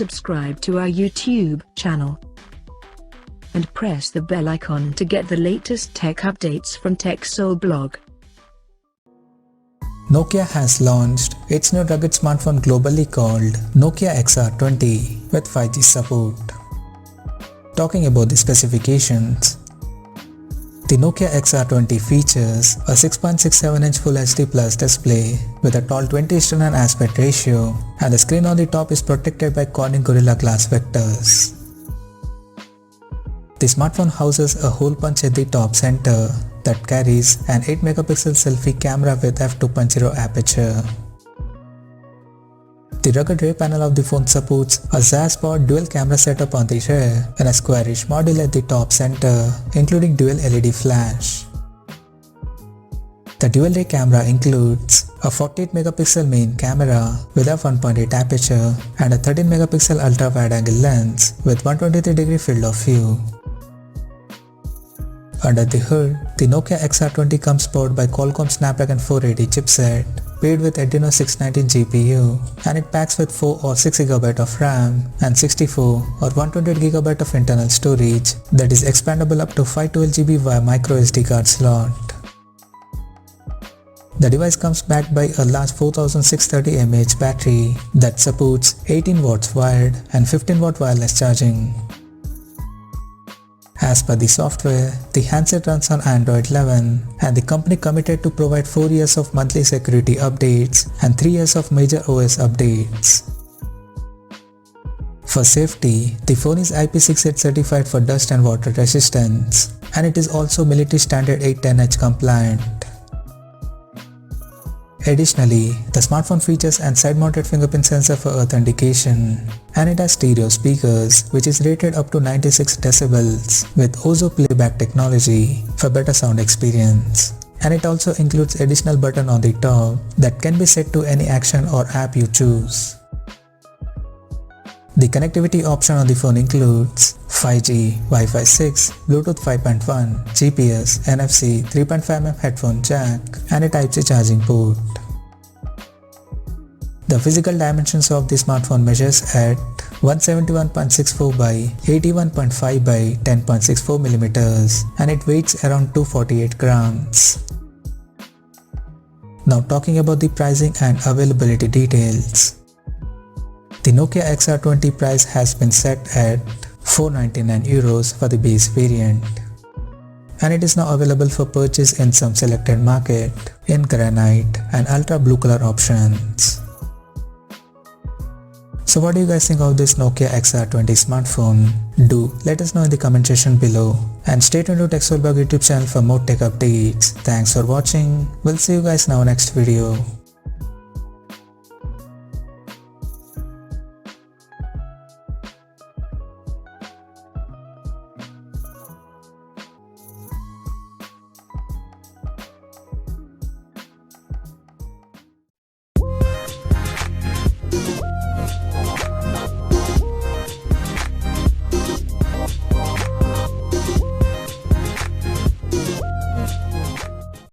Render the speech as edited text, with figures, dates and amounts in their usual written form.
subscribe to our YouTube channel and press the bell icon to get the latest tech updates from TechSole Blog. Nokia has launched its new rugged smartphone globally called Nokia XR20 with 5G support. Talking about the specifications, the Nokia XR20 features a 6.67-inch Full HD Plus display with a tall 20:9 aspect ratio, and the screen on the top is protected by Corning Gorilla Glass vectors. The smartphone houses a hole punch at the top center that carries an 8-megapixel selfie camera with f2.0 aperture. The rugged rear panel of the phone supports a ZAS-powered dual camera setup on the rear and a squarish module at the top center, including dual LED flash. The dual rear camera includes a 48-megapixel main camera with a 1.8 aperture and a 13-megapixel ultra-wide-angle lens with 123-degree field of view. Under the hood, the Nokia XR20 comes powered by Qualcomm Snapdragon 480 chipset, paired with Adreno 619 GPU, and it packs with 4 or 6 GB of RAM and 64 or 128 GB of internal storage that is expandable up to 512 GB via microSD card slot. The device comes backed by a large 4630 mAh battery that supports 18 watts wired and 15 watt wireless charging. As per the software, the handset runs on Android 11 and the company committed to provide 4 years of monthly security updates and 3 years of major OS updates. For safety, the phone is IP68 certified for dust and water resistance, and it is also military standard 810H compliant. Additionally, the smartphone features an side-mounted fingerprint sensor for authentication, and it has stereo speakers which is rated up to 96 decibels with Ozo playback technology for better sound experience. And it also includes additional button on the top that can be set to any action or app you choose. The connectivity option on the phone includes 5G, Wi-Fi 6, Bluetooth 5.1, GPS, NFC, 3.5mm headphone jack, and a Type-C charging port. The physical dimensions of the smartphone measures at 171.64 by 81.5 by 10.64 mm, and it weighs around 248 grams. Now talking about the pricing and availability details. The Nokia XR20 price has been set at €499 for the base variant, and it is now available for purchase in some selected market in granite and ultra blue color options. So what do you guys think of this Nokia XR20 smartphone? Do let us know in the comment section below, and stay tuned to TechSole Blog YouTube channel for more tech updates. Thanks for watching. We'll see you guys now next video.